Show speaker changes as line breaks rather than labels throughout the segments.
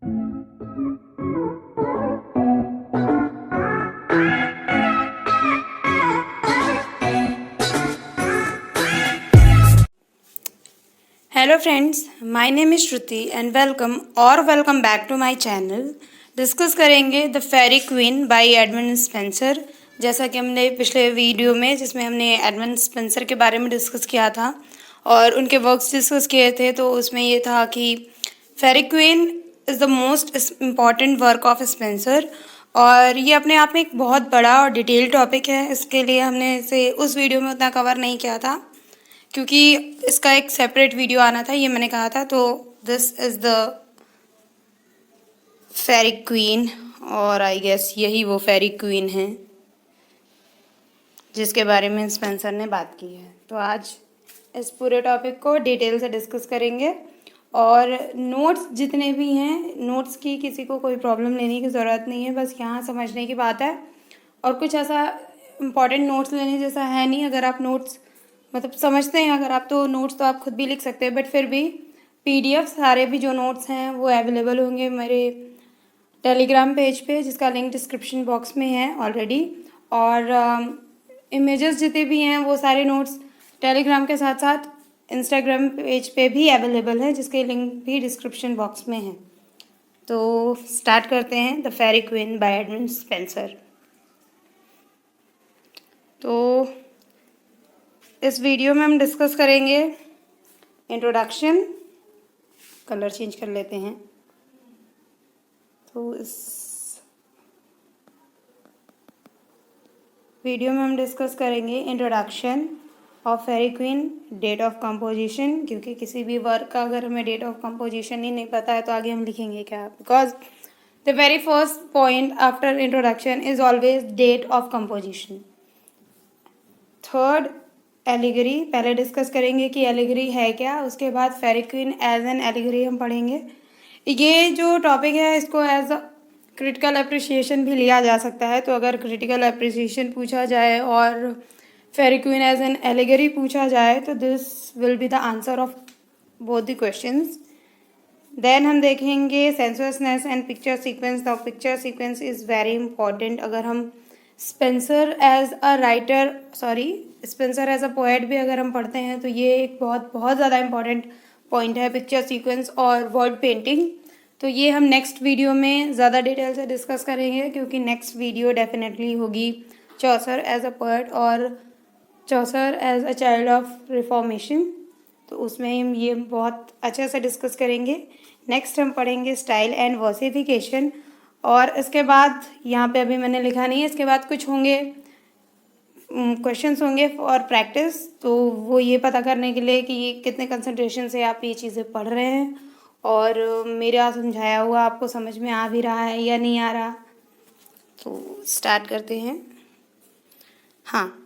Hello friends, my name is Shruti and welcome back to my channel. Discuss करेंगे the Faerie Queene by Edmund Spenser. जैसा कि हमने पिछले video में जिसमें हमने एडमंड स्पेंसर के बारे में डिस्कस किया था और उनके वर्क्स डिस्कस किए थे, तो उसमें ये था कि Faerie Queene is the most important work of Spenser और ये अपने आप में एक बहुत बड़ा और डिटेल टॉपिक है। इसके लिए हमने इसे उस वीडियो में उतना कवर नहीं किया था क्योंकि इसका एक सेपरेट वीडियो आना था, ये मैंने कहा था। तो this is the Faerie Queene और आई गेस यही वो फेरी क्वीन है जिसके बारे में स्पेंसर ने बात की है। तो आज इस पूरे टॉपिक को डिटेल से डिस्कस करेंगे और नोट्स जितने भी हैं, नोट्स की किसी को कोई प्रॉब्लम लेने की ज़रूरत नहीं है, बस यहाँ समझने की बात है। और कुछ ऐसा इम्पॉर्टेंट नोट्स लेने जैसा है नहीं। अगर आप नोट्स मतलब समझते हैं अगर आप, तो नोट्स तो आप खुद भी लिख सकते हैं, बट फिर भी PDF सारे भी जो नोट्स हैं वो अवेलेबल होंगे मेरे टेलीग्राम पेज पे, जिसका लिंक डिस्क्रिप्शन बॉक्स में है ऑलरेडी। और इमेजेस जितने भी हैं वो सारे नोट्स टेलीग्राम के साथ साथ इंस्टाग्राम पेज पे भी अवेलेबल है, जिसके लिंक भी डिस्क्रिप्शन बॉक्स में है। तो स्टार्ट करते हैं the Faerie Queene by Edmund Spenser. तो इस वीडियो में हम डिस्कस करेंगे इंट्रोडक्शन। कलर चेंज कर लेते हैं। तो इस वीडियो में हम डिस्कस करेंगे introduction of Faerie Queene, date of composition, क्योंकि किसी भी वर्क का अगर हमें डेट ऑफ कंपोजिशन ही नहीं पता है तो आगे हम लिखेंगे क्या, because the very first point after introduction is always date of composition. Third, allegory. पहले डिस्कस करेंगे कि एलिगरी है क्या, उसके बाद Faerie Queene as an allegory हम पढ़ेंगे। ये जो टॉपिक है इसको एज अ क्रिटिकल अप्रिसिएशन भी लिया जा सकता है। तो अगर क्रिटिकल अप्रिसिएशन पूछा जाए और Faerie Queene as an allegory पूछा जाए तो this will be the answer of both the questions. Then हम देखेंगे sensuousness and picture sequence. The picture sequence is very important. अगर हम स्पेंसर एज अ पोएट भी अगर हम पढ़ते हैं तो ये एक बहुत ज़्यादा इंपॉर्टेंट पॉइंट है, पिक्चर सीक्वेंस और वर्ड पेंटिंग। तो ये हम नेक्स्ट वीडियो में ज़्यादा डिटेल से डिस्कस करेंगे, क्योंकि नेक्स्ट वीडियो डेफिनेटली होगी चौसर एज अ पोएट और Chaucer as a child of Reformation. तो उसमें हम ये बहुत अच्छे से डिस्कस करेंगे। नेक्स्ट हम पढ़ेंगे स्टाइल एंड वर्सिफिकेशन। और इसके बाद यहाँ पे अभी मैंने लिखा नहीं है, इसके बाद कुछ होंगे क्वेश्चंस होंगे और प्रैक्टिस। तो वो ये पता करने के लिए कि ये कितने कंसंट्रेशन से आप ये चीज़ें पढ़ रहे हैं और मेरा समझाया हुआ आपको समझ में आ भी रहा है या नहीं आ रहा। तो स्टार्ट करते हैं। हाँ,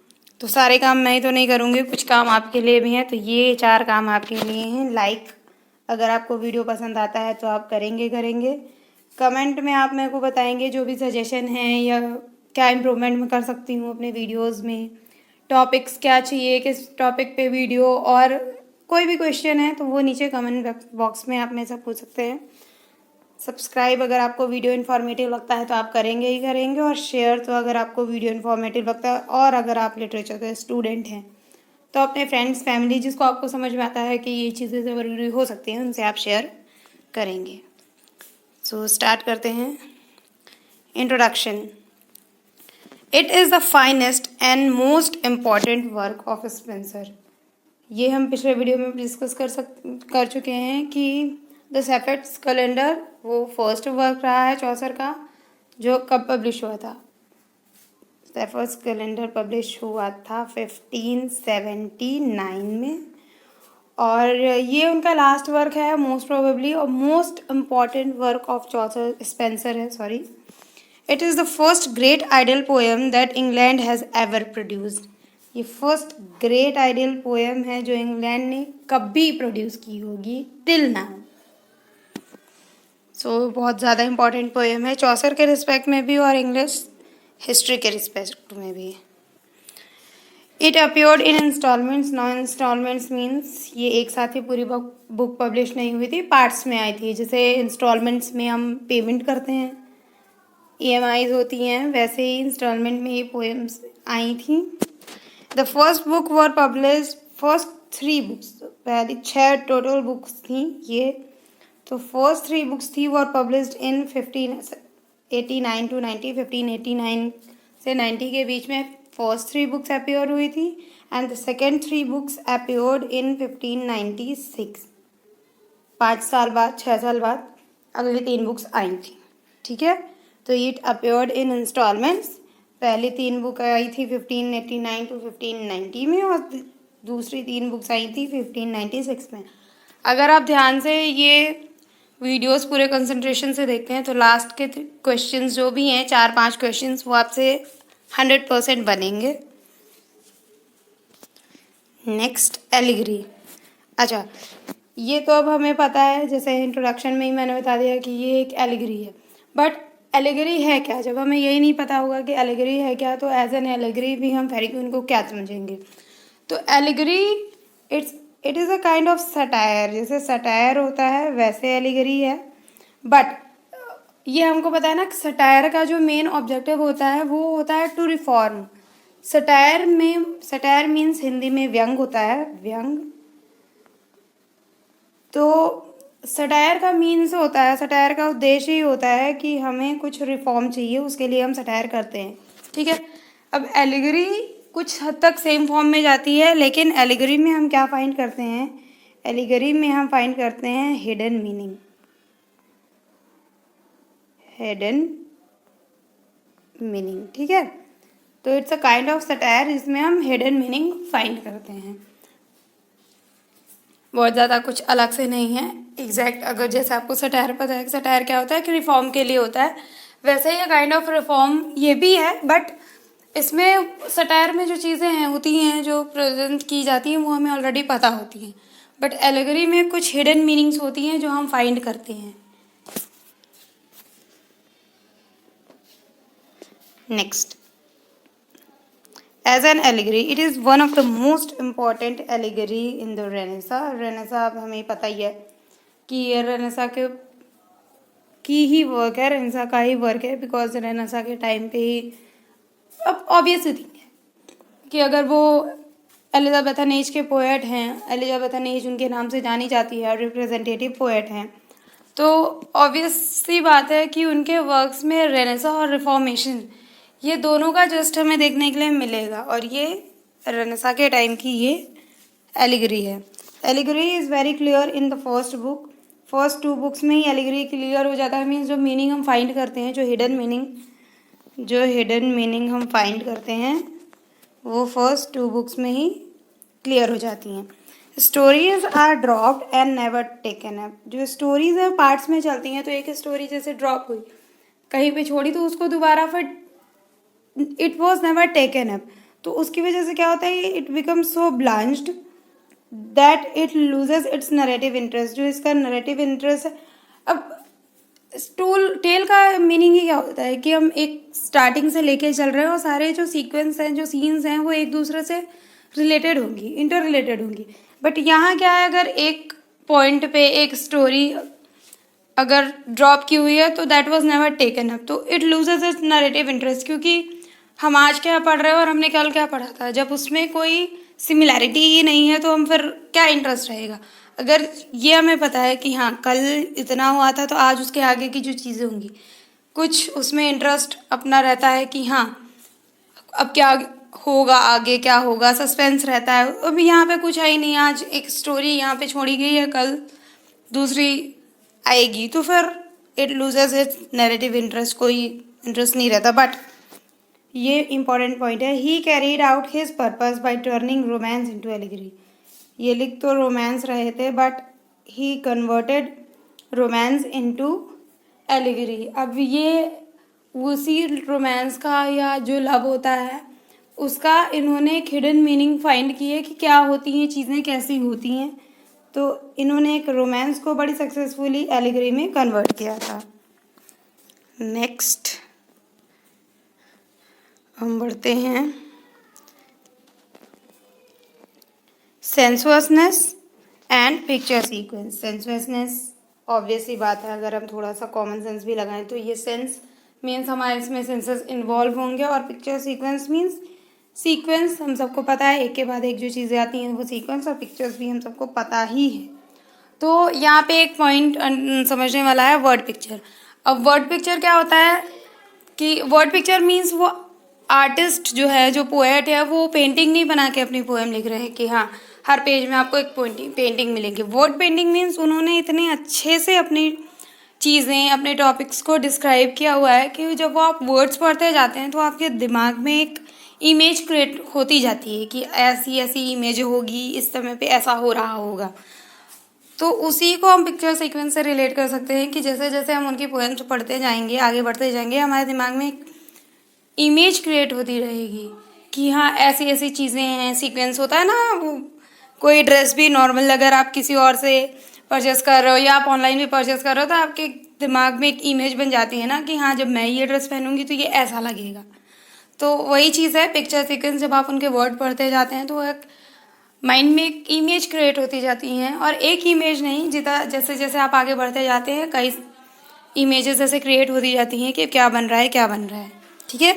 तो सारे काम मैं ही तो नहीं करूँगी, कुछ काम आपके लिए भी हैं। तो ये 4 काम आपके लिए हैं। लाइक, अगर आपको वीडियो पसंद आता है तो आप करेंगे। कमेंट में आप मेरे को बताएंगे जो भी सजेशन है या क्या इम्प्रूवमेंट मैं कर सकती हूँ अपने वीडियोस में, टॉपिक्स क्या चाहिए, किस टॉपिक पे वीडियो, और कोई भी क्वेश्चन है तो वो नीचे कमेंट बॉक्स में आप मेरे से पूछ सकते हैं। सब्सक्राइब अगर आपको वीडियो इन्फॉर्मेटिव लगता है तो आप करेंगे, और शेयर तो अगर आपको वीडियो इन्फॉर्मेटिव लगता है और अगर आप लिटरेचर के स्टूडेंट हैं तो अपने फ्रेंड्स, फैमिली, जिसको आपको समझ में आता है कि ये चीज़ें ज़रूरी हो सकती हैं, उनसे आप शेयर करेंगे। सो स्टार्ट करते हैं। Introduction. It is the finest and most important work of Spencer. ये हम पिछले वीडियो में डिस्कस कर चुके हैं कि द सेफर्ड्स कैलेंडर वो फर्स्ट वर्क रहा है चौसर का, जो कब पब्लिश हुआ था। सेफर्ड्स कैलेंडर पब्लिश हुआ था 1579 में, और ये उनका लास्ट वर्क है मोस्ट प्रोबेबली, और most important work of Chaucer Spenser है, sorry. It is the first great ideal poem that England has ever produced. ये फर्स्ट ग्रेट आइडल पोएम है जो इंग्लैंड ने कभी प्रोड्यूस की होगी टिल नाउ। सो बहुत ज़्यादा इम्पॉर्टेंट पोएम है चौसर के रिस्पेक्ट में भी और इंग्लिश हिस्ट्री के रिस्पेक्ट में भी। It appeared in installments. Non installments means ये एक साथ ही पूरी बुक पब्लिश नहीं हुई थी, पार्ट्स में आई थी। जैसे इंस्टॉलमेंट्स में हम पेमेंट करते हैं, EMIs होती हैं, वैसे ही इंस्टॉलमेंट में ये पोएम्स आई थी। The first book were publish, first 3 books, पहली 6 टोटल बुक्स थी ये। तो फर्स्ट 3 बुक्स थी वर पब्लिश्ड इन 1589 टू 90, 1589 से 90 के बीच में फर्स्ट 3 बुक्स अपीयर हुई थी, and the second 3 books appeared in 1596। 5 साल बाद, 6 साल बाद अगली 3 बुक्स आई थी। ठीक है, तो इट अपीयर्ड इन इंस्टॉलमेंट्स। पहली 3 बुक आई थी 1589 टू 1590 में, और दूसरी 3 बुक्स आई थी 1596 में। अगर आप ध्यान से ये वीडियोस पूरे कंसंट्रेशन से देखते हैं तो लास्ट के क्वेश्चंस जो भी हैं, 4-5 क्वेश्चंस, वो आपसे 100% बनेंगे। Next, allegory. अच्छा, ये तो अब हमें पता है, जैसे इंट्रोडक्शन में ही मैंने बता दिया कि ये एक एलिगरी है। बट एलिगरी है क्या? जब हमें यही नहीं पता होगा कि एलिगरी है क्या, तो एज एन एलिगरी भी हम फेरी क्वीन को क्या समझेंगे? तो allegory it is a kind of satire. जैसे सटायर होता है वैसे एलिगरी है। बट ये हमको पता है ना, सटायर का जो मेन ऑब्जेक्टिव होता है वो होता है to reform. Satire means Hindi में व्यंग होता है, व्यंग। तो सटायर का मीन्स होता है, सटायर का उद्देश्य ही होता है कि हमें कुछ रिफॉर्म चाहिए, उसके लिए हम सटायर करते हैं। ठीक है, अब एलिगरी कुछ हद तक सेम फॉर्म में जाती है, लेकिन एलिगरी में हम क्या फाइंड करते हैं? एलिगरी में हम फाइंड करते हैं हिडन मीनिंग। हिडन मीनिंग, ठीक है। तो it's a kind of satire जिसमें हम हिडन मीनिंग फाइंड करते हैं। बहुत ज़्यादा कुछ अलग से नहीं है एग्जैक्ट। अगर जैसे आपको सटायर पता है कि सटायर क्या होता है, कि रिफॉर्म के लिए होता है, वैसे ही काइंड ऑफ रिफॉर्म ये भी है। बट इसमें सटायर में जो चीज़ें हैं होती हैं, जो प्रेजेंट की जाती हैं, वो हमें ऑलरेडी पता होती हैं। बट एलिगरी में कुछ हिडन मीनिंग्स होती हैं जो हम फाइंड करते हैं। Next, as an allegory, it is one of the most important allegory in the Renaissance. Renaissance अब हमें पता ही है कि ये रेनेसा की ही वर्क है, रेनेसा का ही वर्क है, बिकॉज रेनेसा के टाइम पे ही, अब ऑब्वियस थिंग है कि अगर वो एलिजाबेथन एज के पोएट हैं, एलिजाबेथन एज उनके नाम से जानी जाती है, रिप्रेजेंटेटिव पोएट हैं, तो ऑब्वियस सी बात है कि उनके वर्क्स में रेनेसा और रिफॉर्मेशन, ये दोनों का जस्ट हमें देखने के लिए मिलेगा। और ये रेनेसा के टाइम की ये एलिगरी है। Allegory is very clear in the first book. First 2 books में ही एलिगरी क्लियर हो जाता है। मीन्स जो मीनिंग हम फाइंड करते हैं, जो हिडन मीनिंग हम फाइंड करते हैं, वो फर्स्ट 2 बुक्स में ही क्लियर हो जाती हैं। Stories are dropped and never taken up. जो स्टोरीज है पार्ट्स में चलती हैं, तो एक स्टोरी जैसे ड्रॉप हुई, कहीं पे छोड़ी, तो उसको दोबारा फिर it was never taken up. तो उसकी वजह से क्या होता है, it becomes so blanched that it loses its narrative interest. जो इसका नरेटिव इंटरेस्ट है, अब टेल का मीनिंग ही क्या होता है कि हम एक स्टार्टिंग से लेके चल रहे हैं, और सारे जो सीक्वेंस हैं, जो सीन्स हैं, वो एक दूसरे से रिलेटेड होंगी, इंटर रिलेटेड होंगी। बट यहाँ क्या है, अगर एक पॉइंट पे एक स्टोरी अगर ड्रॉप की हुई है, तो that was never taken up, तो it loses its narrative interest. क्योंकि हम आज क्या पढ़ रहे हैं और हमने कल क्या पढ़ा था, जब उसमें कोई सिमिलैरिटी ही नहीं है, तो हम फिर क्या इंटरेस्ट रहेगा। अगर ये हमें पता है कि हाँ कल इतना हुआ था, तो आज उसके आगे की जो चीज़ें होंगी, कुछ उसमें इंटरेस्ट अपना रहता है कि हाँ अब क्या होगा, आगे क्या होगा, सस्पेंस रहता है। अब यहाँ पे कुछ है ही नहीं, आज एक स्टोरी यहाँ पे छोड़ी गई है, कल दूसरी आएगी, तो फिर it loses its narrative interest, कोई इंटरेस्ट नहीं रहता। बट ये इंपॉर्टेंट पॉइंट है, he carried out his purpose by turning romance into allegory. ये लिख तो रोमांस रहे थे, but he converted romance into allegory. अब ये उसी रोमांस का, या जो लव होता है उसका, इन्होंने एक हिडन मीनिंग फाइंड की है कि क्या होती हैं चीज़ें, कैसी होती हैं। तो इन्होंने एक रोमांस को बड़ी सक्सेसफुली एलिगरी में कन्वर्ट किया था। नेक्स्ट हम बढ़ते हैं sensuousness and picture sequence. Sensuousness obviously बात है, अगर हम थोड़ा सा कॉमन सेंस भी लगाएं तो ये सेंस मीन्स हमारे इसमें सेंसेस इन्वॉल्व होंगे, और पिक्चर सीक्वेंस मीन्स सीक्वेंस हम सबको पता है, एक के बाद एक जो चीज़ें आती हैं वो सीक्वेंस, और पिक्चर्स भी हम सबको पता ही है। तो यहाँ पे एक पॉइंट समझने वाला है, वर्ड पिक्चर। अब वर्ड पिक्चर क्या होता है कि वर्ड पिक्चर मीन्स वो आर्टिस्ट जो है, जो पोएट है, वो पेंटिंग नहीं बना के अपनी पोएम लिख रहे हैं कि हाँ हर पेज में आपको एक पेंटिंग मिलेगी। वर्ड पेंटिंग मीन्स उन्होंने इतने अच्छे से अपनी चीज़ें, अपने टॉपिक्स को डिस्क्राइब किया हुआ है कि जब वो आप वर्ड्स पढ़ते जाते हैं तो आपके दिमाग में एक इमेज क्रिएट होती जाती है कि ऐसी ऐसी इमेज होगी, इस समय पे ऐसा हो रहा होगा। तो उसी को हम पिक्चर सीक्वेंस से रिलेट कर सकते हैं कि जैसे जैसे हम उनकी पोएम्स पढ़ते जाएंगे, आगे बढ़ते जाएंगे, हमारे दिमाग में एक इमेज क्रिएट होती रहेगी कि हाँ ऐसी ऐसी चीज़ें हैं। सीक्वेंस होता है ना, वो कोई ड्रेस भी नॉर्मल अगर आप किसी और से परचेस कर रहे हो या आप ऑनलाइन भी परचेस कर रहे हो तो आपके दिमाग में एक इमेज बन जाती है ना कि हाँ जब मैं ये ड्रेस पहनूंगी तो ये ऐसा लगेगा। तो वही चीज़ है पिक्चर सीक्वेंस, जब आप उनके वर्ड पढ़ते जाते हैं तो एक माइंड में एक इमेज क्रिएट होती जाती हैं, और एक इमेज नहीं, जितना जैसे जैसे आप आगे बढ़ते जाते हैं कई इमेजेस ऐसे क्रिएट होती जाती हैं कि क्या बन रहा है क्या बन रहा है। ठीक है,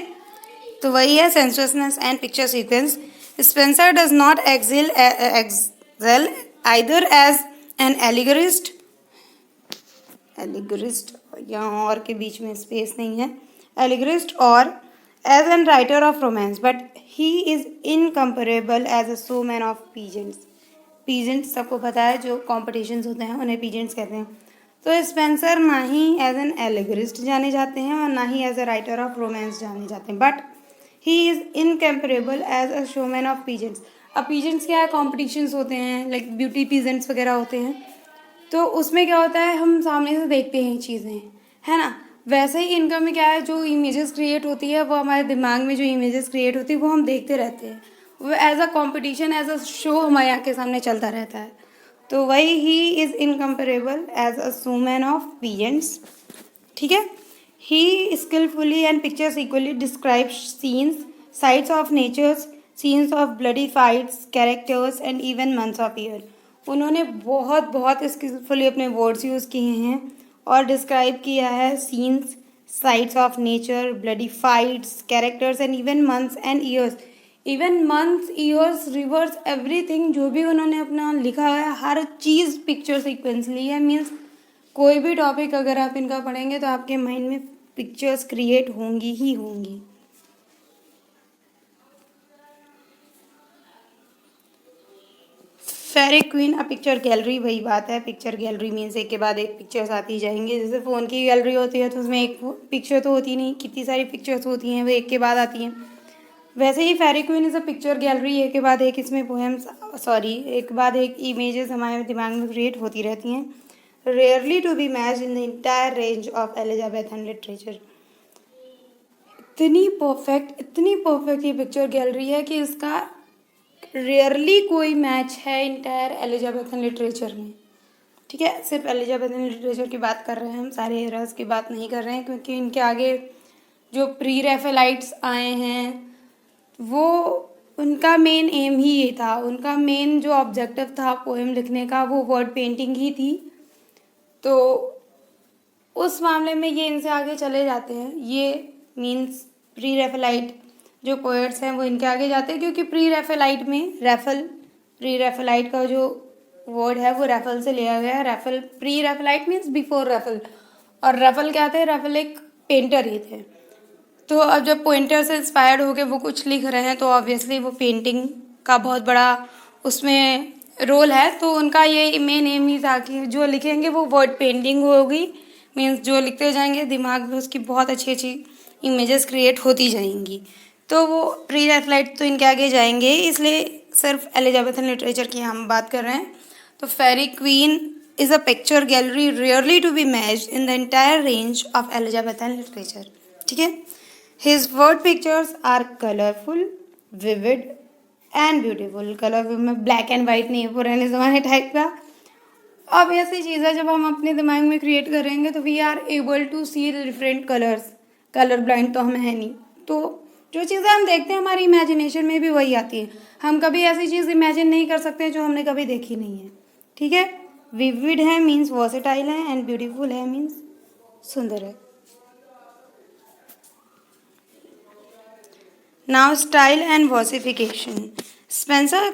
तो वही है sensuousness and picture sequence. Spenser does not excel either as an allegorist, यहाँ और के बीच में स्पेस नहीं है, एलिगरिस्ट और as an writer of romance, but he is incomparable as a showman of pageants. Pageants सबको पता है, जो कॉम्पिटिशन्स होते हैं उन्हें पीजेंट्स कहते हैं। तो स्पेंसर ना ही एज एन एलिगरिस्ट जाने जाते हैं और ना ही as a writer of romance जाने जाते हैं, but he is incomparable as a showman of pageants. अब पीजेंट्स क्या है, कॉम्पिटिशन्स होते हैं, लाइक ब्यूटी पीजेंट्स वगैरह होते हैं, तो उसमें क्या होता है हम सामने से देखते हैं चीज़ें, है ना। वैसे ही इनका में क्या है, जो इमेजेस क्रिएट होती है वो हमारे दिमाग में जो इमेजेस क्रिएट होती है वो हम देखते रहते हैं, वो as a competition, as a show हमारे आँख के सामने चलता रहता है। तो वही he is incomparable as a showman of pageants. ठीक है, he skilfully and pictures equally describe scenes, sights of natures, scenes of bloody fights, characters and even months of year. उन्होंने बहुत बहुत स्किलफुली अपने वर्ड्स यूज़ किए हैं और describe किया है scenes, sights of nature, bloody fights, characters and even months and years. Even months, years, reverse, everything जो भी उन्होंने अपना लिखा है हर चीज़ पिक्चर सीक्वेंस ली है। मीन्स कोई भी टॉपिक अगर आप इनका पढ़ेंगे तो आपके माइंड में पिक्चर्स क्रिएट होंगी ही होंगी। फेरी क्वीन अ पिक्चर गैलरी, वही बात है, पिक्चर गैलरी मीन्स एक के बाद एक पिक्चर्स आती जाएंगी। जैसे फ़ोन की गैलरी होती है तो उसमें एक पिक्चर तो होती नहीं, कितनी सारी पिक्चर्स होती हैं वो एक के बाद आती हैं। वैसे ही Faerie Queene is a picture gallery, एक के बाद एक इसमें पोएम्स, एक बाद एक इमेजेस हमारे दिमाग में क्रिएट होती रहती हैं। Rarely to be matched in the entire range of Elizabethan literature. इतनी परफेक्ट ये पिक्चर गैलरी है कि इसका रेयरली कोई मैच है इंटायर एलिजाबेथन लिटरेचर में। ठीक है, सिर्फ एलिजाबेथन लिटरेचर की बात कर रहे हैं हम, सारे एरास की बात नहीं कर रहे हैं, क्योंकि इनके आगे जो प्री रैफेलाइट्स आए हैं वो उनका मेन एम ही ये था, उनका मेन जो ऑब्जेक्टिव था पोएम लिखने का वो वर्ड पेंटिंग ही थी। तो उस मामले में ये इनसे आगे चले जाते हैं। ये मीन्स प्री रैफेलाइट जो पोएट्स हैं वो इनके आगे जाते हैं, क्योंकि प्री रैफेलाइट में प्री रैफेलाइट का जो वर्ड है वो रैफल से लिया गया है। Raphael, pre Raphaelite means before Raphael, और रैफल क्या थे, रैफल एक पेंटर ही थे। तो अब जब पेंटर से इंस्पायर्ड होकर वो कुछ लिख रहे हैं तो ऑब्वियसली वो पेंटिंग का बहुत बड़ा उसमें रोल है। तो उनका ये मेन एम ही था कि जो लिखेंगे वो वर्ड पेंटिंग होगी। मीन्स जो लिखते जाएंगे दिमाग में उसकी बहुत अच्छी अच्छी इमेजेस क्रिएट होती जाएंगी। तो वो प्री रैफेलाइट तो इनके आगे जाएंगे, इसलिए सिर्फ एलिजाबेथन लिटरेचर की हम बात कर रहे हैं। तो Faerie Queene is a picture gallery rarely to be matched in the entire range of Elizabethan literature. ठीक है, his word pictures are colourful, vivid and beautiful. Colourful में ब्लैक एंड वाइट नहीं है, पुराने ज़माने टाइप का। अब ऐसी चीज़ है जब हम अपने दिमाग में क्रिएट करेंगे तो we are able to see different colours. Colour blind तो हम है नहीं, तो जो चीज़ें हम देखते हैं हमारी इमेजिनेशन में भी वही आती है। हम कभी ऐसी चीज़ इमेजिन नहीं कर सकते जो हमने कभी देखी नहीं है। ठीक है, विविड है मीन्स वर्सेटाइल है, एंड ब्यूटीफुल है मीन्स सुंदर है। Now, style and versification. Spencer's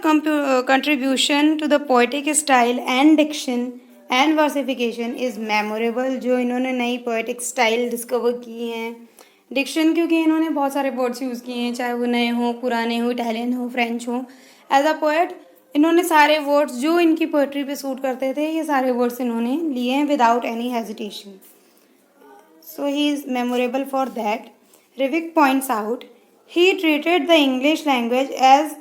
contribution to the poetic style and diction and versification is memorable. जो इन्होंने नई poetic style discover की हैं, diction क्योंकि इन्होंने बहुत सारे words यूज़ किए हैं, चाहे वो नए हों, पुराने हों, Italian हो, French हो। As a poet, इन्होंने सारे words जो इनकी poetry पे सूट करते थे, ये सारे words इन्होंने लिए हैं without any hesitation. So he is memorable for that. Rivik points out, he treated the English language as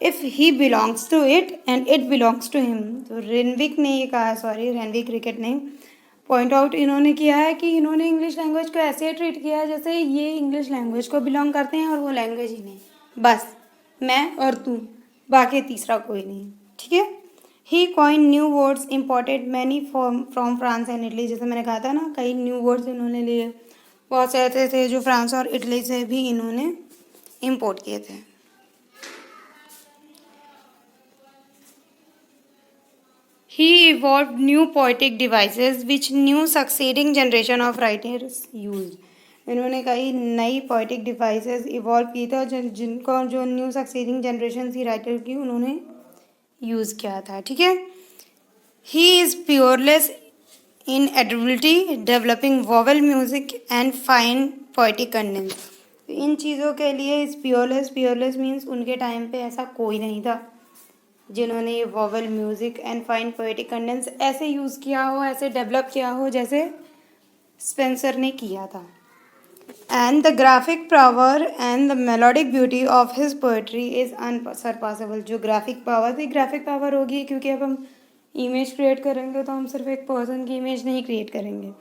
if he belongs to it and it belongs to him. तो रेनविक ने ये कहा, रेनविक क्रिकेट ने पॉइंट आउट इन्होंने किया है कि इन्होंने इंग्लिश लैंग्वेज को ऐसे ट्रीट किया है जैसे ये इंग्लिश लैंग्वेज को बिलोंग करते हैं और वो लैंग्वेज ही नहीं, बस मैं और तू, बाकी तीसरा कोई नहीं। ठीक है, he coin new words imported many from France and Italy. जैसे मैंने कहा था ना, कई न्यू वर्ड्स इन्होंने लिए, बहुत से ऐसे थे जो फ्रांस और इटली से भी इन्होंने इम्पोर्ट किए थे। He evolved new poetic devices which new succeeding generation of writers used. इन्होंने कई नई poetic devices evolve की था जिनको जो new succeeding generation थी राइटर की उन्होंने यूज़ किया था। ठीक है, he is peerless in ability developing vowel music and fine poetic cadence. इन चीज़ों के लिए इस peerless मीन्स उनके टाइम पे ऐसा कोई नहीं था जिन्होंने ये vowel music and fine poetic Cadence ऐसे यूज़ किया हो, ऐसे डेवलप किया हो जैसे स्पेंसर ने किया था। And the graphic power and the melodic beauty of his poetry is unsurpassable. जो ग्राफिक पावर थी, ग्राफिक पावर होगी क्योंकि अब हम इमेज क्रिएट करेंगे तो हम सिर्फ एक पर्सन की इमेज नहीं क्रिएट करेंगे,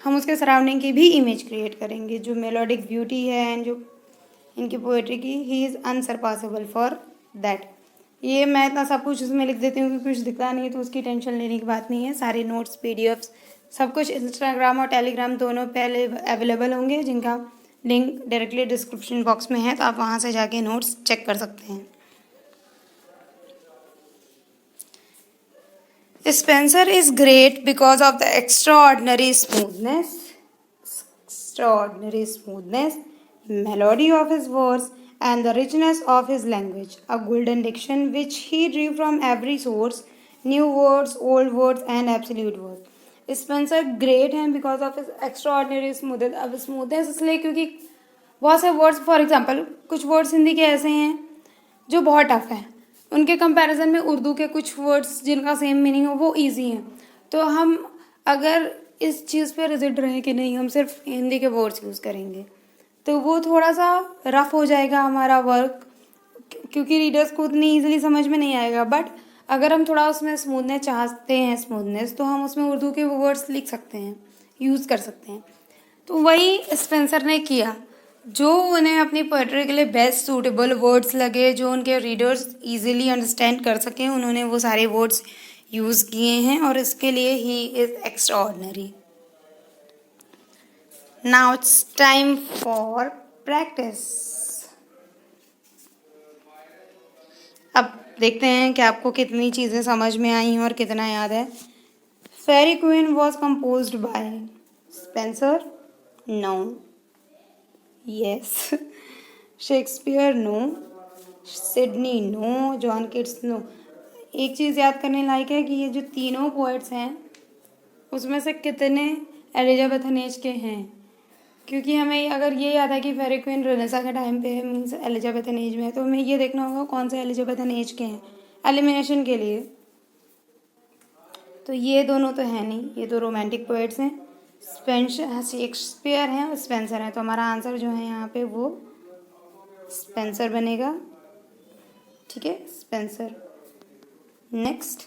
हम उसके सराउंडिंग की भी इमेज क्रिएट करेंगे। जो मेलोडिक ब्यूटी है एंड जो इनकी पोएट्री की, ही इज़ अनसरपासेबल फॉर दैट। ये मैं इतना सब कुछ उसमें लिख देती हूँ कि कुछ दिखता नहीं है तो उसकी टेंशन लेने की बात नहीं है। सारे नोट्स, पीडीएफ्स सब कुछ इंस्टाग्राम और टेलीग्राम दोनों पहले अवेलेबल होंगे, जिनका लिंक डायरेक्टली डिस्क्रिप्शन बॉक्स में है, तो आप वहाँ से जाके नोट्स चेक कर सकते हैं। Spencer is great because of the extraordinary smoothness, melody of his words and the richness of his language, a golden diction which he drew from every source, new words, old words and absolute words. Spenser great हैं because of his extraordinary smoothness. अब smoothness इसलिए क्योंकि बहुत से words, for example कुछ words Hindi के ऐसे हैं जो बहुत टफ हैं, उनके कंपैरिजन में उर्दू के कुछ वर्ड्स जिनका सेम मीनिंग हो वो ईजी हैं। तो हम अगर इस चीज़ पे रिजिड रहे कि नहीं हम सिर्फ हिंदी के वर्ड्स यूज़ करेंगे तो वो थोड़ा सा रफ हो जाएगा हमारा वर्क, क्योंकि रीडर्स को उतनी ईजिली समझ में नहीं आएगा। बट अगर हम थोड़ा उसमें स्मूथनेस चाहते हैं, स्मूथनेस, तो हम उसमें उर्दू के वर्ड्स लिख सकते हैं, यूज़ कर सकते हैं। तो वही स्पेंसर ने किया, जो उन्हें अपनी पोएट्री के लिए बेस्ट सूटेबल वर्ड्स लगे, जो उनके रीडर्स ईजिली अंडरस्टैंड कर सकें, उन्होंने वो सारे वर्ड्स यूज़ किए हैं और इसके लिए he is extraordinary. Now it's time for practice. अब देखते हैं कि आपको कितनी चीज़ें समझ में आई हैं और कितना याद है। Faerie Queene was composed by Spencer? No. Yes. Shakespeare? No. Sidney? No. John Keats? No. एक चीज़ याद करने लायक है कि ये जो तीनों पोएट्स हैं उसमें से कितने एलिजाबेथन एज के हैं, क्योंकि हमें अगर ये याद है कि फेरी क्वीन रेनेसा के टाइम पे है, मीन्स एलिजाबेथन एज में है, तो हमें ये देखना होगा कौन से एलिजाबेथन एज के हैं एलिमिनेशन के लिए। तो ये दोनों तो है नहीं, ये तो रोमांटिक पोएट्स हैं, शेक्सपियर हैं और स्पेंसर हैं। तो हमारा आंसर जो है यहाँ पे वो स्पेंसर बनेगा। ठीक है, Spenser. Next,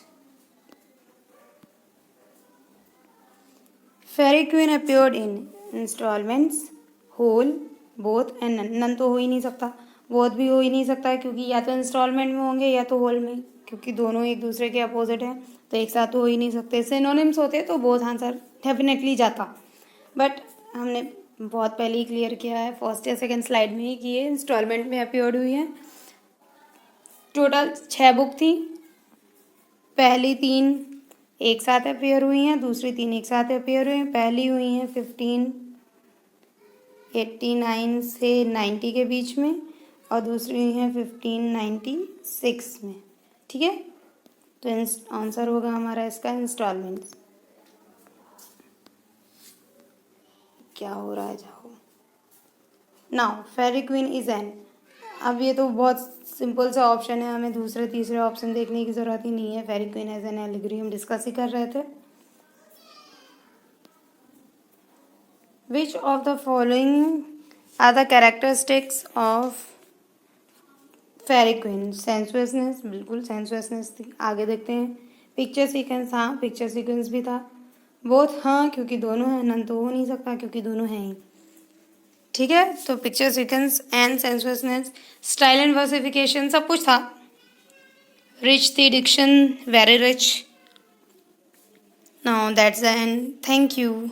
Faerie Queene appeared in installments, whole, both and none. None तो हो ही नहीं सकता, बोथ भी हो ही नहीं सकता, क्योंकि या तो इंस्टॉलमेंट में होंगे या तो होल में, क्योंकि दोनों एक दूसरे के अपोजिट हैं, तो एक साथ तो हो ही नहीं सकते। सिनोनिम्स होते तो बोथ आंसर डेफिनेटली जाता, बट हमने बहुत पहले ही क्लियर किया है, फर्स्ट या सेकंड स्लाइड में ही, कि ये इंस्टॉलमेंट में अपीयर्ड हुई है। टोटल 6 बुक थी, पहली 3 एक साथ अपीयर हुई हैं, दूसरी 3 एक साथ अपीयर हुई हैं। पहली हुई हैं 1589 से 90 के बीच में, और दूसरी हुई हैं 1596 में। ठीक है, तो आंसर होगा हमारा इसका इंस्टॉलमेंट्स। क्या हो रहा है, जाओ। Now Faerie Queene is an, अब ये तो बहुत सिंपल सा ऑप्शन है, हमें दूसरे तीसरे ऑप्शन देखने की ज़रूरत ही नहीं है। Faerie Queene as an allegory हम डिस्कस ही कर रहे थे। Which of the following are the characteristics of Faerie Queene? Sensuousness, बिल्कुल सेंसुअसनेस थी। आगे देखते हैं। पिक्चर सीक्वेंस, हाँ पिक्चर सीक्वेंस भी था। बोथ, हाँ क्योंकि दोनों हैं, नन तो हो नहीं सकता क्योंकि दोनों हैं ही। ठीक है, तो picture sequence and sensuousness, style and versification, सब कुछ था। रिच थी diction, very rich. Now that's the end, thank you.